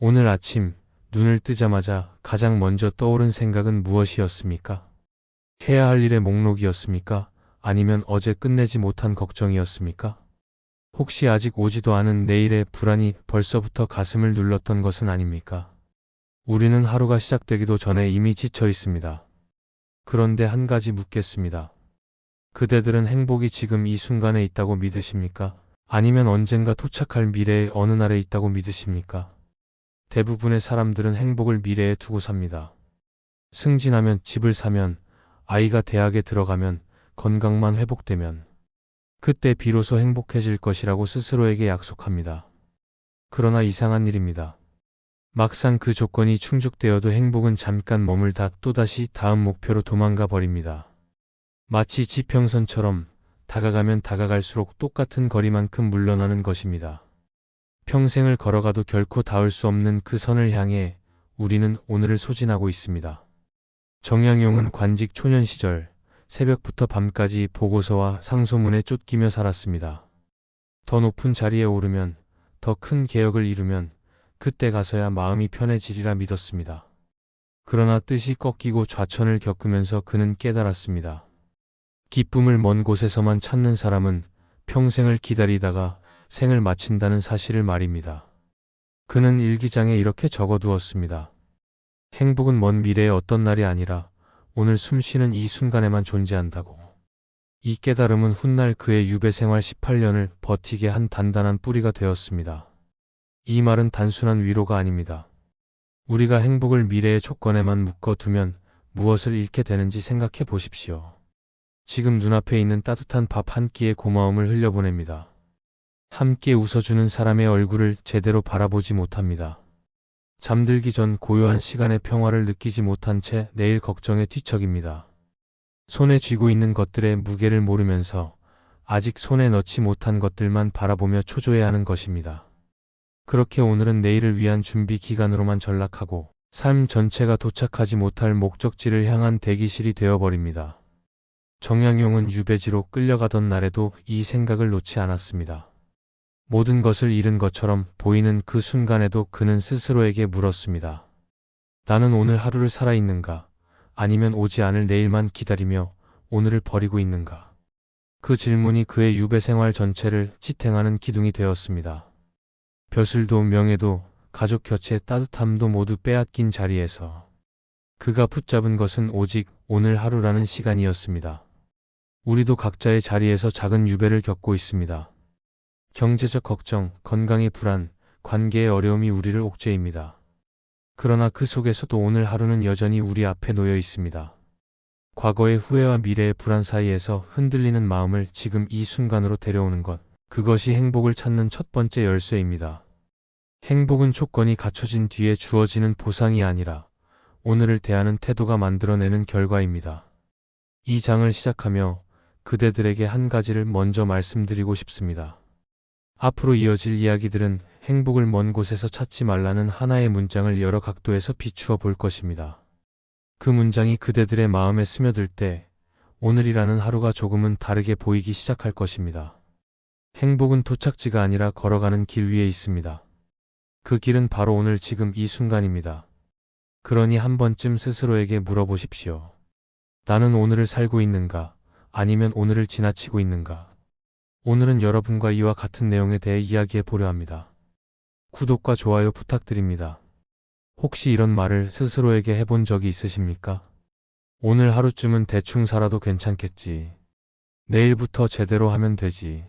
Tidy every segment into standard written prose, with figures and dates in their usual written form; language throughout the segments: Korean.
오늘 아침 눈을 뜨자마자 가장 먼저 떠오른 생각은 무엇이었습니까? 해야 할 일의 목록이었습니까? 아니면 어제 끝내지 못한 걱정이었습니까? 혹시 아직 오지도 않은 내일의 불안이 벌써부터 가슴을 눌렀던 것은 아닙니까? 우리는 하루가 시작되기도 전에 이미 지쳐 있습니다. 그런데 한 가지 묻겠습니다. 그대들은 행복이 지금 이 순간에 있다고 믿으십니까? 아니면 언젠가 도착할 미래의 어느 날에 있다고 믿으십니까? 대부분의 사람들은 행복을 미래에 두고 삽니다. 승진하면, 집을 사면, 아이가 대학에 들어가면, 건강만 회복되면 그때 비로소 행복해질 것이라고 스스로에게 약속합니다. 그러나 이상한 일입니다. 막상 그 조건이 충족되어도 행복은 잠깐 머물다 또다시 다음 목표로 도망가 버립니다. 마치 지평선처럼 다가가면 다가갈수록 똑같은 거리만큼 물러나는 것입니다. 평생을 걸어가도 결코 닿을 수 없는 그 선을 향해 우리는 오늘을 소진하고 있습니다. 정양용은 관직 초년 시절 새벽부터 밤까지 보고서와 상소문에 쫓기며 살았습니다. 더 높은 자리에 오르면, 더 큰 개혁을 이루면 그때 가서야 마음이 편해지리라 믿었습니다. 그러나 뜻이 꺾이고 좌천을 겪으면서 그는 깨달았습니다. 기쁨을 먼 곳에서만 찾는 사람은 평생을 기다리다가 생을 마친다는 사실을 말입니다. 그는 일기장에 이렇게 적어두었습니다. 행복은 먼 미래의 어떤 날이 아니라 오늘 숨쉬는 이 순간에만 존재한다고. 이 깨달음은 훗날 그의 유배 생활 18년을 버티게 한 단단한 뿌리가 되었습니다. 이 말은 단순한 위로가 아닙니다. 우리가 행복을 미래의 조건에만 묶어두면 무엇을 잃게 되는지 생각해 보십시오. 지금 눈앞에 있는 따뜻한 밥 한 끼의 고마움을 흘려보냅니다. 함께 웃어주는 사람의 얼굴을 제대로 바라보지 못합니다. 잠들기 전 고요한 시간의 평화를 느끼지 못한 채 내일 걱정에 뒤척입니다. 손에 쥐고 있는 것들의 무게를 모르면서 아직 손에 넣지 못한 것들만 바라보며 초조해하는 것입니다. 그렇게 오늘은 내일을 위한 준비 기간으로만 전락하고 삶 전체가 도착하지 못할 목적지를 향한 대기실이 되어버립니다. 정양용은 유배지로 끌려가던 날에도 이 생각을 놓지 않았습니다. 모든 것을 잃은 것처럼 보이는 그 순간에도 그는 스스로에게 물었습니다. 나는 오늘 하루를 살아있는가? 아니면 오지 않을 내일만 기다리며 오늘을 버리고 있는가? 그 질문이 그의 유배 생활 전체를 지탱하는 기둥이 되었습니다. 벼슬도 명예도 가족 곁의 따뜻함도 모두 빼앗긴 자리에서 그가 붙잡은 것은 오직 오늘 하루라는 시간이었습니다. 우리도 각자의 자리에서 작은 유배를 겪고 있습니다. 경제적 걱정, 건강의 불안, 관계의 어려움이 우리를 옥죄입니다. 그러나 그 속에서도 오늘 하루는 여전히 우리 앞에 놓여 있습니다. 과거의 후회와 미래의 불안 사이에서 흔들리는 마음을 지금 이 순간으로 데려오는 것, 그것이 행복을 찾는 첫 번째 열쇠입니다. 행복은 조건이 갖춰진 뒤에 주어지는 보상이 아니라 오늘을 대하는 태도가 만들어내는 결과입니다. 이 장을 시작하며 그대들에게 한 가지를 먼저 말씀드리고 싶습니다. 앞으로 이어질 이야기들은 행복을 먼 곳에서 찾지 말라는 하나의 문장을 여러 각도에서 비추어 볼 것입니다. 그 문장이 그대들의 마음에 스며들 때 오늘이라는 하루가 조금은 다르게 보이기 시작할 것입니다. 행복은 도착지가 아니라 걸어가는 길 위에 있습니다. 그 길은 바로 오늘 지금 이 순간입니다. 그러니 한 번쯤 스스로에게 물어보십시오. 나는 오늘을 살고 있는가? 아니면 오늘을 지나치고 있는가? 오늘은 여러분과 이와 같은 내용에 대해 이야기해 보려 합니다. 구독과 좋아요 부탁드립니다. 혹시 이런 말을 스스로에게 해본 적이 있으십니까? 오늘 하루쯤은 대충 살아도 괜찮겠지. 내일부터 제대로 하면 되지.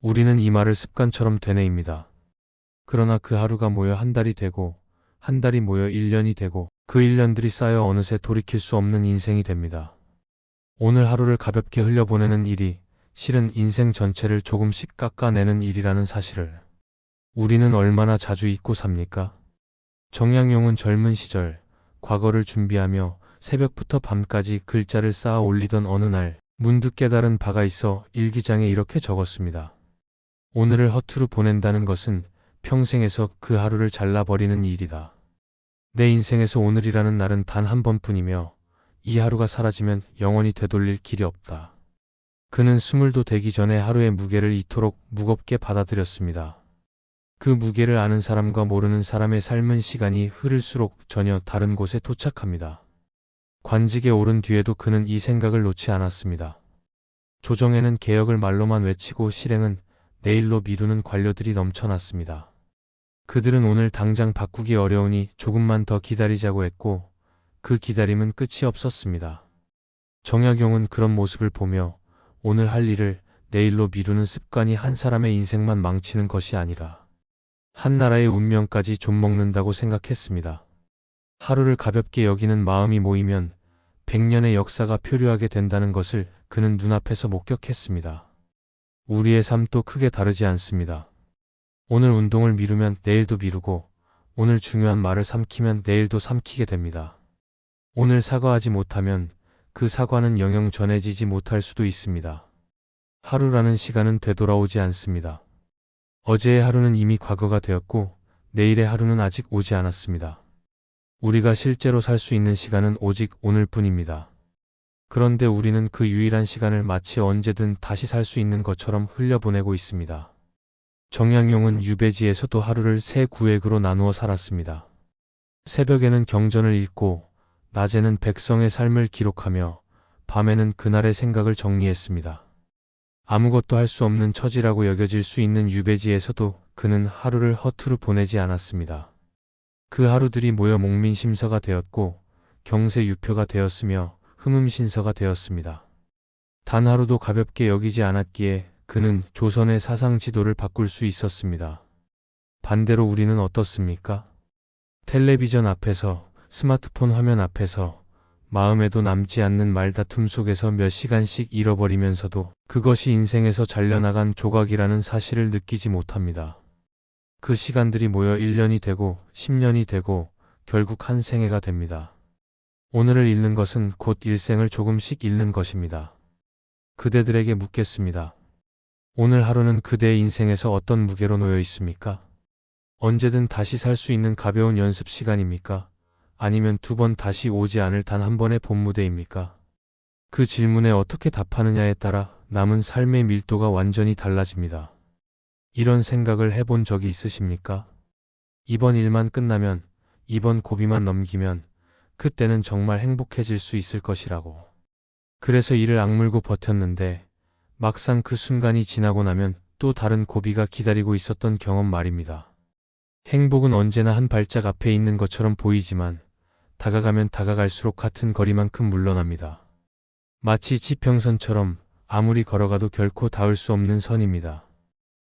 우리는 이 말을 습관처럼 되뇌입니다. 그러나 그 하루가 모여 한 달이 되고, 한 달이 모여 1년이 되고, 그 1년들이 쌓여 어느새 돌이킬 수 없는 인생이 됩니다. 오늘 하루를 가볍게 흘려보내는 일이 실은 인생 전체를 조금씩 깎아내는 일이라는 사실을 우리는 얼마나 자주 잊고 삽니까? 정양용은 젊은 시절 과거를 준비하며 새벽부터 밤까지 글자를 쌓아 올리던 어느 날 문득 깨달은 바가 있어 일기장에 이렇게 적었습니다. 오늘을 허투루 보낸다는 것은 평생에서 그 하루를 잘라버리는 일이다. 내 인생에서 오늘이라는 날은 단 한 번뿐이며 이 하루가 사라지면 영원히 되돌릴 길이 없다. 그는 스물도 되기 전에 하루의 무게를 이토록 무겁게 받아들였습니다. 그 무게를 아는 사람과 모르는 사람의 삶은 시간이 흐를수록 전혀 다른 곳에 도착합니다. 관직에 오른 뒤에도 그는 이 생각을 놓지 않았습니다. 조정에는 개혁을 말로만 외치고 실행은 내일로 미루는 관료들이 넘쳐났습니다. 그들은 오늘 당장 바꾸기 어려우니 조금만 더 기다리자고 했고 그 기다림은 끝이 없었습니다. 정약용은 그런 모습을 보며 오늘 할 일을 내일로 미루는 습관이 한 사람의 인생만 망치는 것이 아니라 한 나라의 운명까지 좀먹는다고 생각했습니다. 하루를 가볍게 여기는 마음이 모이면 100년의 역사가 표류하게 된다는 것을 그는 눈앞에서 목격했습니다. 우리의 삶도 크게 다르지 않습니다. 오늘 운동을 미루면 내일도 미루고 오늘 중요한 말을 삼키면 내일도 삼키게 됩니다. 오늘 사과하지 못하면 그 사과는 영영 전해지지 못할 수도 있습니다. 하루라는 시간은 되돌아오지 않습니다. 어제의 하루는 이미 과거가 되었고 내일의 하루는 아직 오지 않았습니다. 우리가 실제로 살 수 있는 시간은 오직 오늘뿐입니다. 그런데 우리는 그 유일한 시간을 마치 언제든 다시 살 수 있는 것처럼 흘려보내고 있습니다. 정약용은 유배지에서도 하루를 세 구획으로 나누어 살았습니다. 새벽에는 경전을 읽고 낮에는 백성의 삶을 기록하며 밤에는 그날의 생각을 정리했습니다. 아무것도 할 수 없는 처지라고 여겨질 수 있는 유배지에서도 그는 하루를 허투루 보내지 않았습니다. 그 하루들이 모여 목민심서가 되었고 경세유표가 되었으며 흠음신서가 되었습니다. 단 하루도 가볍게 여기지 않았기에 그는 조선의 사상 지도를 바꿀 수 있었습니다. 반대로 우리는 어떻습니까? 텔레비전 앞에서, 스마트폰 화면 앞에서, 마음에도 남지 않는 말다툼 속에서 몇 시간씩 잃어버리면서도 그것이 인생에서 잘려나간 조각이라는 사실을 느끼지 못합니다. 그 시간들이 모여 1년이 되고 10년이 되고 결국 한 생애가 됩니다. 오늘을 잃는 것은 곧 일생을 조금씩 잃는 것입니다. 그대들에게 묻겠습니다. 오늘 하루는 그대의 인생에서 어떤 무게로 놓여 있습니까? 언제든 다시 살 수 있는 가벼운 연습 시간입니까? 아니면 두 번 다시 오지 않을 단 한 번의 본무대입니까? 그 질문에 어떻게 답하느냐에 따라 남은 삶의 밀도가 완전히 달라집니다. 이런 생각을 해본 적이 있으십니까? 이번 일만 끝나면, 이번 고비만 넘기면 그때는 정말 행복해질 수 있을 것이라고. 그래서 이를 악물고 버텼는데 막상 그 순간이 지나고 나면 또 다른 고비가 기다리고 있었던 경험 말입니다. 행복은 언제나 한 발짝 앞에 있는 것처럼 보이지만 다가가면 다가갈수록 같은 거리만큼 물러납니다. 마치 지평선처럼 아무리 걸어가도 결코 닿을 수 없는 선입니다.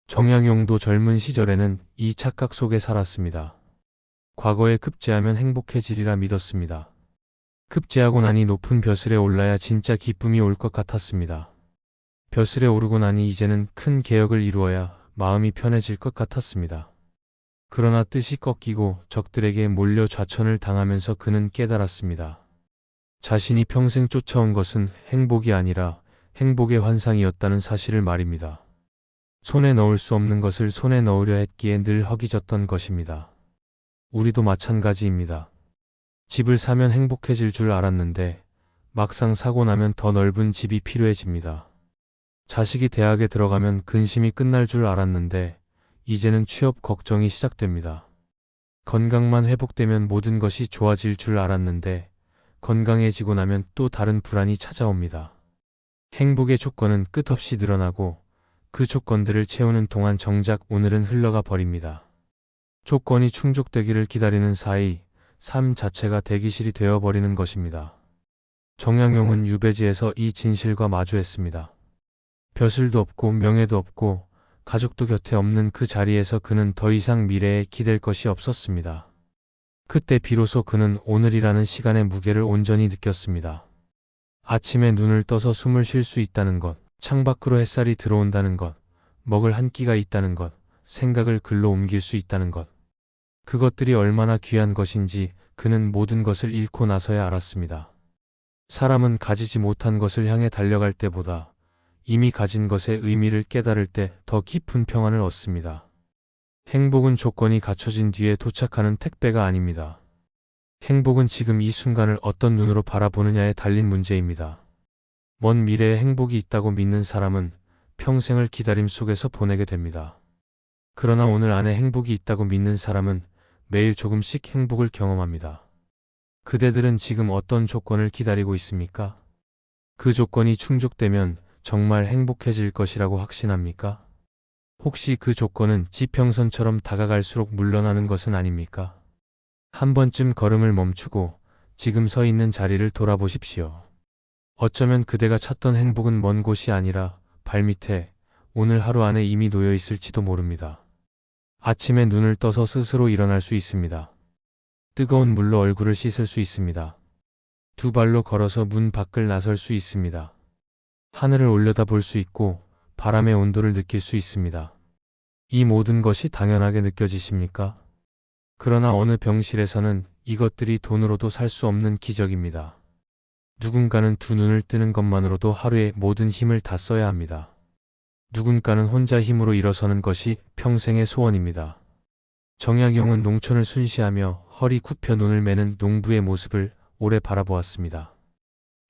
정약용도 젊은 시절에는 이 착각 속에 살았습니다. 과거에 급제하면 행복해지리라 믿었습니다. 급제하고 나니 높은 벼슬에 올라야 진짜 기쁨이 올 것 같았습니다. 벼슬에 오르고 나니 이제는 큰 개혁을 이루어야 마음이 편해질 것 같았습니다. 그러나 뜻이 꺾이고 적들에게 몰려 좌천을 당하면서 그는 깨달았습니다. 자신이 평생 쫓아온 것은 행복이 아니라 행복의 환상이었다는 사실을 말입니다. 손에 넣을 수 없는 것을 손에 넣으려 했기에 늘 허기졌던 것입니다. 우리도 마찬가지입니다. 집을 사면 행복해질 줄 알았는데 막상 사고 나면 더 넓은 집이 필요해집니다. 자식이 대학에 들어가면 근심이 끝날 줄 알았는데 이제는 취업 걱정이 시작됩니다. 건강만 회복되면 모든 것이 좋아질 줄 알았는데 건강해지고 나면 또 다른 불안이 찾아옵니다. 행복의 조건은 끝없이 늘어나고 그 조건들을 채우는 동안 정작 오늘은 흘러가 버립니다. 조건이 충족되기를 기다리는 사이 삶 자체가 대기실이 되어버리는 것입니다. 정약용은 유배지에서 이 진실과 마주했습니다. 벼슬도 없고 명예도 없고 가족도 곁에 없는 그 자리에서 그는 더 이상 미래에 기댈 것이 없었습니다. 그때 비로소 그는 오늘이라는 시간의 무게를 온전히 느꼈습니다. 아침에 눈을 떠서 숨을 쉴 수 있다는 것, 창밖으로 햇살이 들어온다는 것, 먹을 한 끼가 있다는 것, 생각을 글로 옮길 수 있다는 것. 그것들이 얼마나 귀한 것인지 그는 모든 것을 잃고 나서야 알았습니다. 사람은 가지지 못한 것을 향해 달려갈 때보다 이미 가진 것의 의미를 깨달을 때 더 깊은 평안을 얻습니다. 행복은 조건이 갖춰진 뒤에 도착하는 택배가 아닙니다. 행복은 지금 이 순간을 어떤 눈으로 바라보느냐에 달린 문제입니다. 먼 미래에 행복이 있다고 믿는 사람은 평생을 기다림 속에서 보내게 됩니다. 그러나 오늘 안에 행복이 있다고 믿는 사람은 매일 조금씩 행복을 경험합니다. 그대들은 지금 어떤 조건을 기다리고 있습니까? 그 조건이 충족되면 정말 행복해질 것이라고 확신합니까? 혹시 그 조건은 지평선처럼 다가갈수록 물러나는 것은 아닙니까? 한 번쯤 걸음을 멈추고 지금 서 있는 자리를 돌아보십시오. 어쩌면 그대가 찾던 행복은 먼 곳이 아니라 발밑에 오늘 하루 안에 이미 놓여 있을지도 모릅니다. 아침에 눈을 떠서 스스로 일어날 수 있습니다. 뜨거운 물로 얼굴을 씻을 수 있습니다. 두 발로 걸어서 문 밖을 나설 수 있습니다. 하늘을 올려다 볼 수 있고 바람의 온도를 느낄 수 있습니다. 이 모든 것이 당연하게 느껴지십니까? 그러나 어느 병실에서는 이것들이 돈으로도 살 수 없는 기적입니다. 누군가는 두 눈을 뜨는 것만으로도 하루에 모든 힘을 다 써야 합니다. 누군가는 혼자 힘으로 일어서는 것이 평생의 소원입니다. 정약용은 농촌을 순시하며 허리 굽혀 눈을 매는 농부의 모습을 오래 바라보았습니다.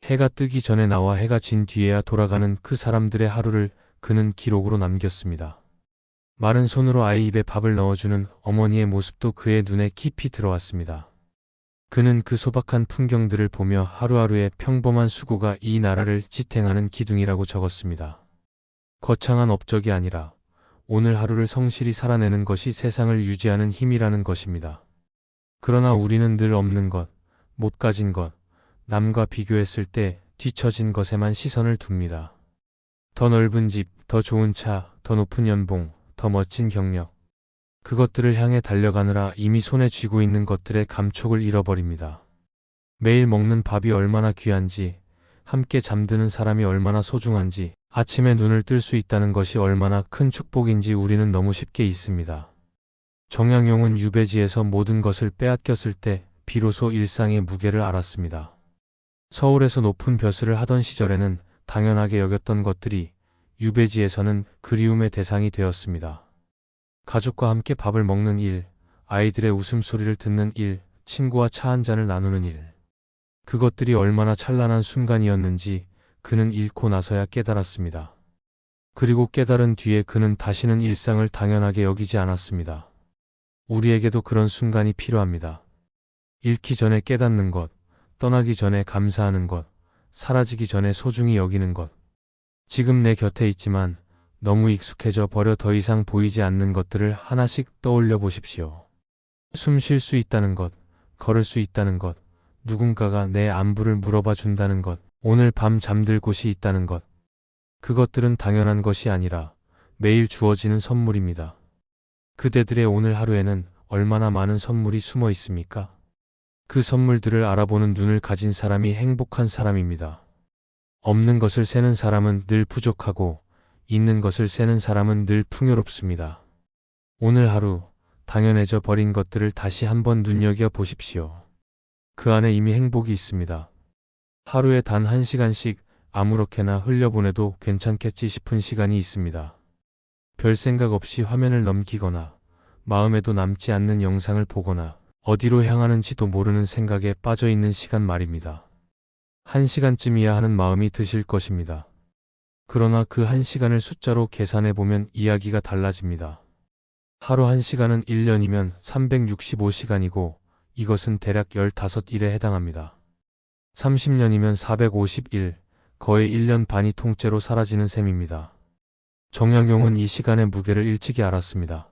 해가 뜨기 전에 나와 해가 진 뒤에야 돌아가는 그 사람들의 하루를 그는 기록으로 남겼습니다. 마른 손으로 아이 입에 밥을 넣어주는 어머니의 모습도 그의 눈에 깊이 들어왔습니다. 그는 그 소박한 풍경들을 보며 하루하루의 평범한 수고가 이 나라를 지탱하는 기둥이라고 적었습니다. 거창한 업적이 아니라 오늘 하루를 성실히 살아내는 것이 세상을 유지하는 힘이라는 것입니다. 그러나 우리는 늘 없는 것, 못 가진 것, 남과 비교했을 때 뒤처진 것에만 시선을 둡니다. 더 넓은 집, 더 좋은 차, 더 높은 연봉, 더 멋진 경력. 그것들을 향해 달려가느라 이미 손에 쥐고 있는 것들의 감촉을 잃어버립니다. 매일 먹는 밥이 얼마나 귀한지, 함께 잠드는 사람이 얼마나 소중한지, 아침에 눈을 뜰 수 있다는 것이 얼마나 큰 축복인지 우리는 너무 쉽게 잊습니다. 정약용은 유배지에서 모든 것을 빼앗겼을 때 비로소 일상의 무게를 알았습니다. 서울에서 높은 벼슬을 하던 시절에는 당연하게 여겼던 것들이 유배지에서는 그리움의 대상이 되었습니다. 가족과 함께 밥을 먹는 일, 아이들의 웃음소리를 듣는 일, 친구와 차 한 잔을 나누는 일. 그것들이 얼마나 찬란한 순간이었는지 그는 잃고 나서야 깨달았습니다. 그리고 깨달은 뒤에 그는 다시는 일상을 당연하게 여기지 않았습니다. 우리에게도 그런 순간이 필요합니다. 잃기 전에 깨닫는 것, 떠나기 전에 감사하는 것, 사라지기 전에 소중히 여기는 것. 지금 내 곁에 있지만 너무 익숙해져 버려 더 이상 보이지 않는 것들을 하나씩 떠올려 보십시오. 숨 쉴 수 있다는 것, 걸을 수 있다는 것, 누군가가 내 안부를 물어봐 준다는 것, 오늘 밤 잠들 곳이 있다는 것. 그것들은 당연한 것이 아니라 매일 주어지는 선물입니다. 그대들의 오늘 하루에는 얼마나 많은 선물이 숨어 있습니까? 그 선물들을 알아보는 눈을 가진 사람이 행복한 사람입니다. 없는 것을 세는 사람은 늘 부족하고 있는 것을 세는 사람은 늘 풍요롭습니다. 오늘 하루 당연해져 버린 것들을 다시 한번 눈여겨 보십시오. 그 안에 이미 행복이 있습니다. 하루에 단 1시간씩 아무렇게나 흘려보내도 괜찮겠지 싶은 시간이 있습니다. 별 생각 없이 화면을 넘기거나 마음에도 남지 않는 영상을 보거나 어디로 향하는지도 모르는 생각에 빠져있는 시간 말입니다. 1시간쯤이야 하는 마음이 드실 것입니다. 그러나 그 1시간을 숫자로 계산해보면 이야기가 달라집니다. 하루 1시간은 1년이면 365시간이고 이것은 대략 15일에 해당합니다. 30년이면 450일, 거의 1년 반이 통째로 사라지는 셈입니다. 정약용은 이 시간의 무게를 일찍이 알았습니다.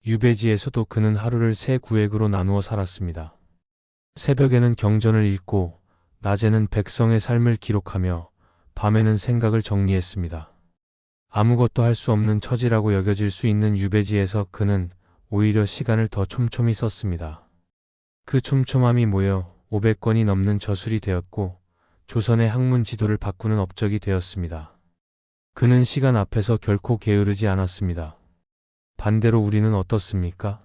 유배지에서도 그는 하루를 세 구획으로 나누어 살았습니다. 새벽에는 경전을 읽고 낮에는 백성의 삶을 기록하며 밤에는 생각을 정리했습니다. 아무것도 할 수 없는 처지라고 여겨질 수 있는 유배지에서 그는 오히려 시간을 더 촘촘히 썼습니다. 그 촘촘함이 모여 500권이 넘는 저술이 되었고 조선의 학문 지도를 바꾸는 업적이 되었습니다. 그는 시간 앞에서 결코 게으르지 않았습니다. 반대로 우리는 어떻습니까?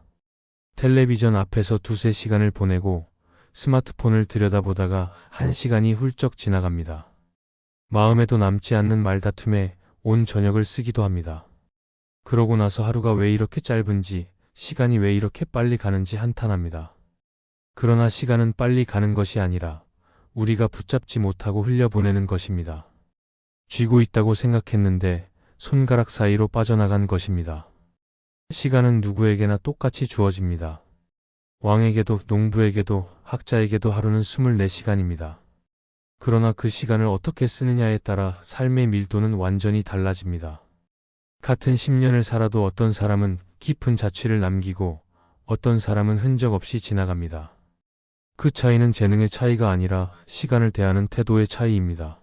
텔레비전 앞에서 2~3시간을 보내고 스마트폰을 들여다보다가 1시간이 훌쩍 지나갑니다. 마음에도 남지 않는 말다툼에 온 저녁을 쓰기도 합니다. 그러고 나서 하루가 왜 이렇게 짧은지, 시간이 왜 이렇게 빨리 가는지 한탄합니다. 그러나 시간은 빨리 가는 것이 아니라 우리가 붙잡지 못하고 흘려보내는 것입니다. 쥐고 있다고 생각했는데 손가락 사이로 빠져나간 것입니다. 시간은 누구에게나 똑같이 주어집니다. 왕에게도 농부에게도 학자에게도 하루는 24시간입니다. 그러나 그 시간을 어떻게 쓰느냐에 따라 삶의 밀도는 완전히 달라집니다. 같은 10년을 살아도 어떤 사람은 깊은 자취를 남기고 어떤 사람은 흔적 없이 지나갑니다. 그 차이는 재능의 차이가 아니라 시간을 대하는 태도의 차이입니다.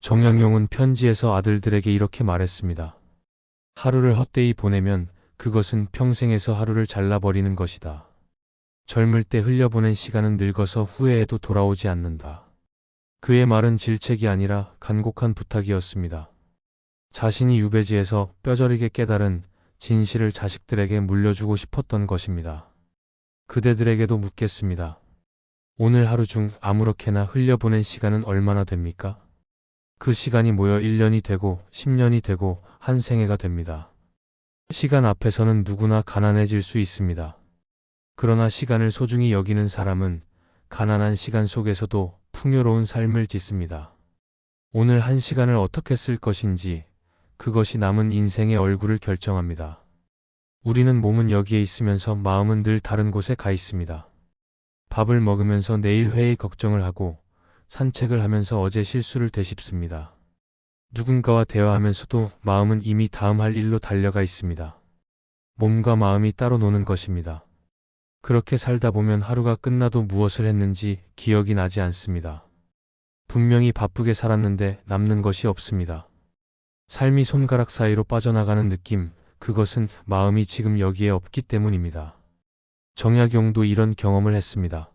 정약용은 편지에서 아들들에게 이렇게 말했습니다. 하루를 헛되이 보내면 그것은 평생에서 하루를 잘라버리는 것이다. 젊을 때 흘려보낸 시간은 늙어서 후회해도 돌아오지 않는다. 그의 말은 질책이 아니라 간곡한 부탁이었습니다. 자신이 유배지에서 뼈저리게 깨달은 진실을 자식들에게 물려주고 싶었던 것입니다. 그대들에게도 묻겠습니다. 오늘 하루 중 아무렇게나 흘려보낸 시간은 얼마나 됩니까? 그 시간이 모여 1년이 되고 10년이 되고 한 생애가 됩니다. 시간 앞에서는 누구나 가난해질 수 있습니다. 그러나 시간을 소중히 여기는 사람은 가난한 시간 속에서도 풍요로운 삶을 짓습니다. 오늘 한 시간을 어떻게 쓸 것인지 그것이 남은 인생의 얼굴을 결정합니다. 우리는 몸은 여기에 있으면서 마음은 늘 다른 곳에 가 있습니다. 밥을 먹으면서 내일 회의 걱정을 하고 산책을 하면서 어제 실수를 되짚습니다. 누군가와 대화하면서도 마음은 이미 다음 할 일로 달려가 있습니다. 몸과 마음이 따로 노는 것입니다. 그렇게 살다 보면 하루가 끝나도 무엇을 했는지 기억이 나지 않습니다. 분명히 바쁘게 살았는데 남는 것이 없습니다. 삶이 손가락 사이로 빠져나가는 느낌, 그것은 마음이 지금 여기에 없기 때문입니다. 정약용도 이런 경험을 했습니다.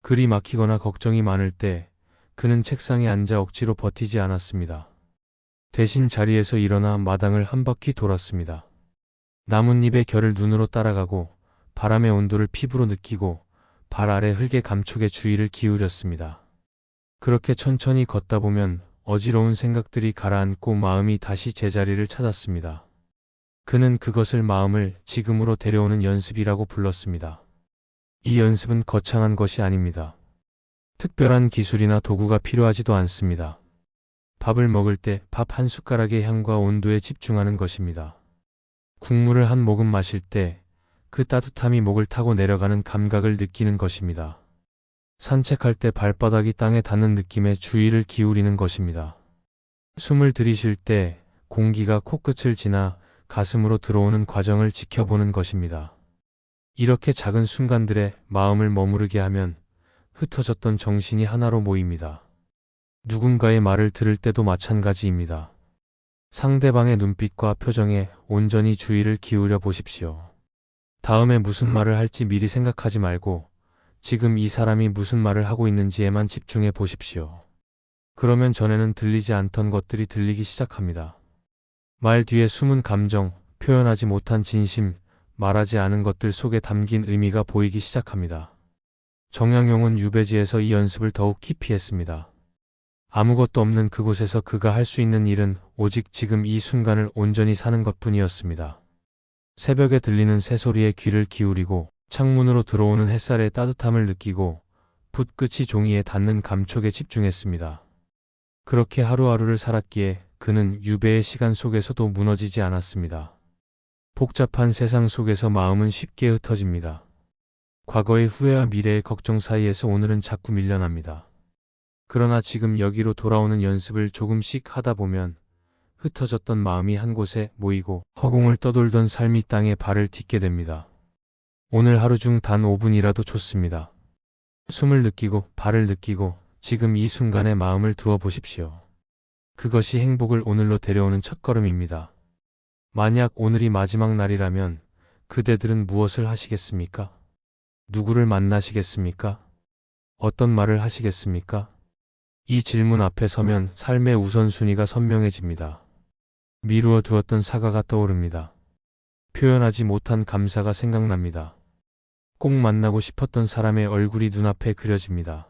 글이 막히거나 걱정이 많을 때 그는 책상에 앉아 억지로 버티지 않았습니다. 대신 자리에서 일어나 마당을 한 바퀴 돌았습니다. 나뭇잎의 결을 눈으로 따라가고 바람의 온도를 피부로 느끼고 발 아래 흙의 감촉에 주의를 기울였습니다. 그렇게 천천히 걷다 보면 어지러운 생각들이 가라앉고 마음이 다시 제자리를 찾았습니다. 그는 그것을 마음을 지금으로 데려오는 연습이라고 불렀습니다. 이 연습은 거창한 것이 아닙니다. 특별한 기술이나 도구가 필요하지도 않습니다. 밥을 먹을 때 밥 한 숟가락의 향과 온도에 집중하는 것입니다. 국물을 한 모금 마실 때 그 따뜻함이 목을 타고 내려가는 감각을 느끼는 것입니다. 산책할 때 발바닥이 땅에 닿는 느낌에 주의를 기울이는 것입니다. 숨을 들이쉴 때 공기가 코끝을 지나 가슴으로 들어오는 과정을 지켜보는 것입니다. 이렇게 작은 순간들에 마음을 머무르게 하면 흩어졌던 정신이 하나로 모입니다. 누군가의 말을 들을 때도 마찬가지입니다. 상대방의 눈빛과 표정에 온전히 주의를 기울여 보십시오. 다음에 무슨 말을 할지 미리 생각하지 말고 지금 이 사람이 무슨 말을 하고 있는지에만 집중해 보십시오. 그러면 전에는 들리지 않던 것들이 들리기 시작합니다. 말 뒤에 숨은 감정, 표현하지 못한 진심, 말하지 않은 것들 속에 담긴 의미가 보이기 시작합니다. 정약용은 유배지에서 이 연습을 더욱 깊이 했습니다. 아무것도 없는 그곳에서 그가 할 수 있는 일은 오직 지금 이 순간을 온전히 사는 것뿐이었습니다. 새벽에 들리는 새소리에 귀를 기울이고 창문으로 들어오는 햇살의 따뜻함을 느끼고 붓끝이 종이에 닿는 감촉에 집중했습니다. 그렇게 하루하루를 살았기에 그는 유배의 시간 속에서도 무너지지 않았습니다. 복잡한 세상 속에서 마음은 쉽게 흩어집니다. 과거의 후회와 미래의 걱정 사이에서 오늘은 자꾸 밀려납니다. 그러나 지금 여기로 돌아오는 연습을 조금씩 하다 보면 흩어졌던 마음이 한 곳에 모이고 허공을 떠돌던 삶이 땅에 발을 딛게 됩니다. 오늘 하루 중 단 5분이라도 좋습니다. 숨을 느끼고 발을 느끼고 지금 이 순간에 마음을 두어 보십시오. 그것이 행복을 오늘로 데려오는 첫걸음입니다. 만약 오늘이 마지막 날이라면 그대들은 무엇을 하시겠습니까? 누구를 만나시겠습니까? 어떤 말을 하시겠습니까? 이 질문 앞에 서면 삶의 우선순위가 선명해집니다. 미루어 두었던 사과가 떠오릅니다. 표현하지 못한 감사가 생각납니다. 꼭 만나고 싶었던 사람의 얼굴이 눈앞에 그려집니다.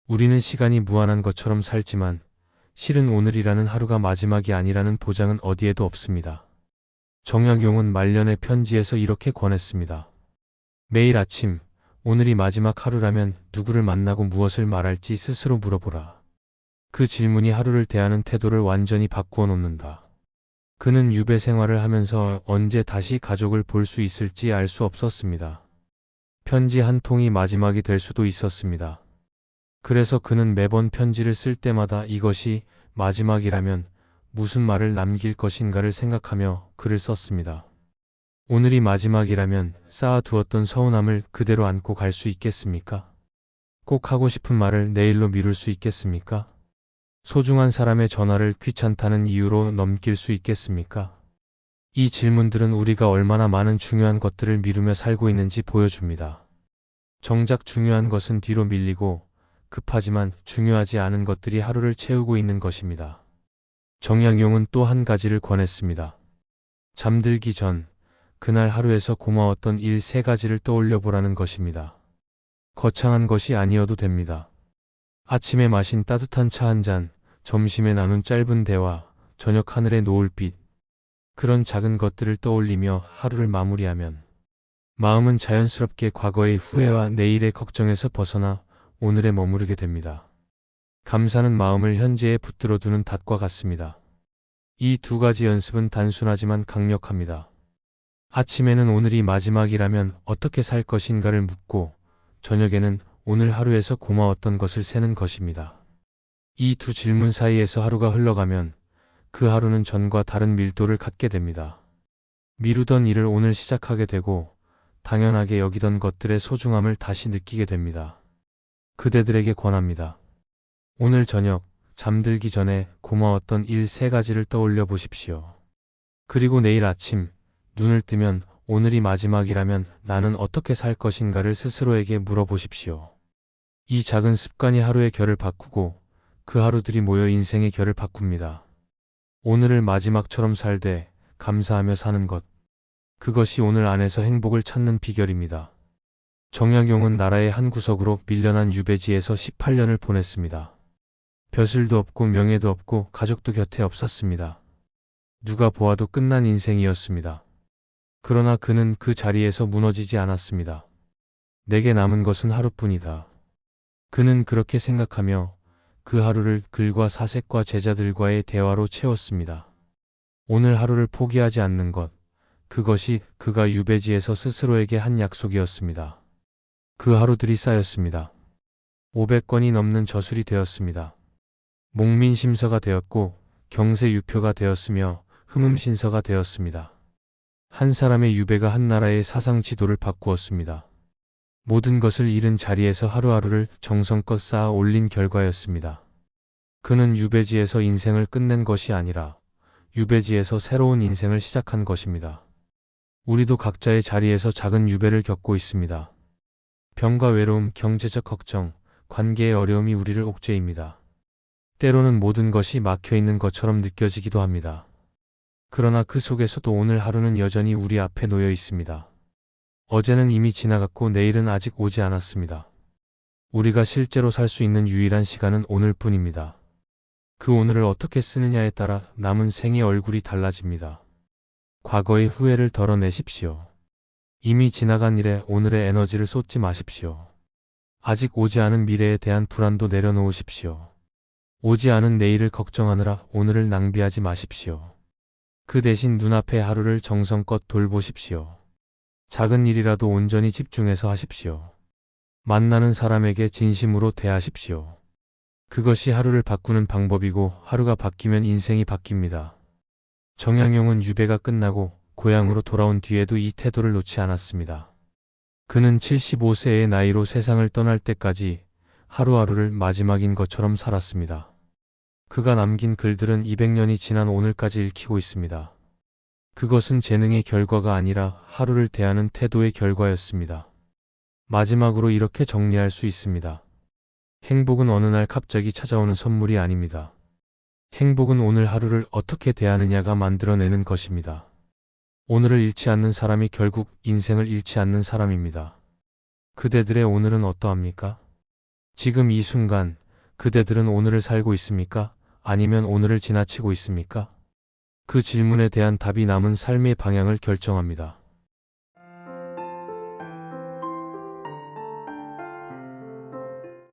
우리는 시간이 무한한 것처럼 살지만 실은 오늘이라는 하루가 마지막이 아니라는 보장은 어디에도 없습니다. 정약용은 말년의 편지에서 이렇게 권했습니다. 매일 아침, 오늘이 마지막 하루라면 누구를 만나고 무엇을 말할지 스스로 물어보라. 그 질문이 하루를 대하는 태도를 완전히 바꾸어 놓는다. 그는 유배 생활을 하면서 언제 다시 가족을 볼 수 있을지 알 수 없었습니다. 편지 한 통이 마지막이 될 수도 있었습니다. 그래서 그는 매번 편지를 쓸 때마다 이것이 마지막이라면 무슨 말을 남길 것인가를 생각하며 글을 썼습니다. 오늘이 마지막이라면 쌓아두었던 서운함을 그대로 안고 갈 수 있겠습니까? 꼭 하고 싶은 말을 내일로 미룰 수 있겠습니까? 소중한 사람의 전화를 귀찮다는 이유로 넘길 수 있겠습니까? 이 질문들은 우리가 얼마나 많은 중요한 것들을 미루며 살고 있는지 보여줍니다. 정작 중요한 것은 뒤로 밀리고 급하지만 중요하지 않은 것들이 하루를 채우고 있는 것입니다. 정약용은 또 한 가지를 권했습니다. 잠들기 전 그날 하루에서 고마웠던 일 3가지를 떠올려 보라는 것입니다. 거창한 것이 아니어도 됩니다. 아침에 마신 따뜻한 차 한 잔, 점심에 나눈 짧은 대화, 저녁 하늘의 노을빛. 그런 작은 것들을 떠올리며 하루를 마무리하면 마음은 자연스럽게 과거의 후회와 내일의 걱정에서 벗어나 오늘에 머무르게 됩니다. 감사는 마음을 현재에 붙들어 두는 닷과 같습니다. 이 2가지 연습은 단순하지만 강력합니다. 아침에는 오늘이 마지막이라면 어떻게 살 것인가를 묻고 저녁에는 오늘 하루에서 고마웠던 것을 세는 것입니다. 이 2 질문 사이에서 하루가 흘러가면 그 하루는 전과 다른 밀도를 갖게 됩니다. 미루던 일을 오늘 시작하게 되고 당연하게 여기던 것들의 소중함을 다시 느끼게 됩니다. 그대들에게 권합니다. 오늘 저녁 잠들기 전에 고마웠던 일 3가지를 떠올려 보십시오. 그리고 내일 아침 눈을 뜨면 오늘이 마지막이라면 나는 어떻게 살 것인가를 스스로에게 물어보십시오. 이 작은 습관이 하루의 결을 바꾸고 그 하루들이 모여 인생의 결을 바꿉니다. 오늘을 마지막처럼 살되 감사하며 사는 것. 그것이 오늘 안에서 행복을 찾는 비결입니다. 정약용은 나라의 한 구석으로 밀려난 유배지에서 18년을 보냈습니다. 벼슬도 없고 명예도 없고 가족도 곁에 없었습니다. 누가 보아도 끝난 인생이었습니다. 그러나 그는 그 자리에서 무너지지 않았습니다. 내게 남은 것은 하루뿐이다. 그는 그렇게 생각하며 그 하루를 글과 사색과 제자들과의 대화로 채웠습니다. 오늘 하루를 포기하지 않는 것, 그것이 그가 유배지에서 스스로에게 한 약속이었습니다. 그 하루들이 쌓였습니다. 500권이 넘는 저술이 되었습니다. 목민심서가 되었고 경세유표가 되었으며 흠음신서가 되었습니다. 한 사람의 유배가 한 나라의 사상 지도를 바꾸었습니다. 모든 것을 잃은 자리에서 하루하루를 정성껏 쌓아 올린 결과였습니다. 그는 유배지에서 인생을 끝낸 것이 아니라 유배지에서 새로운 인생을 시작한 것입니다. 우리도 각자의 자리에서 작은 유배를 겪고 있습니다. 병과 외로움, 경제적 걱정, 관계의 어려움이 우리를 옥죄입니다. 때로는 모든 것이 막혀있는 것처럼 느껴지기도 합니다. 그러나 그 속에서도 오늘 하루는 여전히 우리 앞에 놓여 있습니다. 어제는 이미 지나갔고 내일은 아직 오지 않았습니다. 우리가 실제로 살 수 있는 유일한 시간은 오늘뿐입니다. 그 오늘을 어떻게 쓰느냐에 따라 남은 생의 얼굴이 달라집니다. 과거의 후회를 덜어내십시오. 이미 지나간 일에 오늘의 에너지를 쏟지 마십시오. 아직 오지 않은 미래에 대한 불안도 내려놓으십시오. 오지 않은 내일을 걱정하느라 오늘을 낭비하지 마십시오. 그 대신 눈앞의 하루를 정성껏 돌보십시오. 작은 일이라도 온전히 집중해서 하십시오. 만나는 사람에게 진심으로 대하십시오. 그것이 하루를 바꾸는 방법이고 하루가 바뀌면 인생이 바뀝니다. 정약용은 유배가 끝나고 고향으로 돌아온 뒤에도 이 태도를 놓지 않았습니다. 그는 75세의 나이로 세상을 떠날 때까지 하루하루를 마지막인 것처럼 살았습니다. 그가 남긴 글들은 200년이 지난 오늘까지 읽히고 있습니다. 그것은 재능의 결과가 아니라 하루를 대하는 태도의 결과였습니다. 마지막으로 이렇게 정리할 수 있습니다. 행복은 어느 날 갑자기 찾아오는 선물이 아닙니다. 행복은 오늘 하루를 어떻게 대하느냐가 만들어내는 것입니다. 오늘을 잃지 않는 사람이 결국 인생을 잃지 않는 사람입니다. 그대들의 오늘은 어떠합니까? 지금 이 순간 그대들은 오늘을 살고 있습니까? 아니면 오늘을 지나치고 있습니까? 그 질문에 대한 답이 남은 삶의 방향을 결정합니다.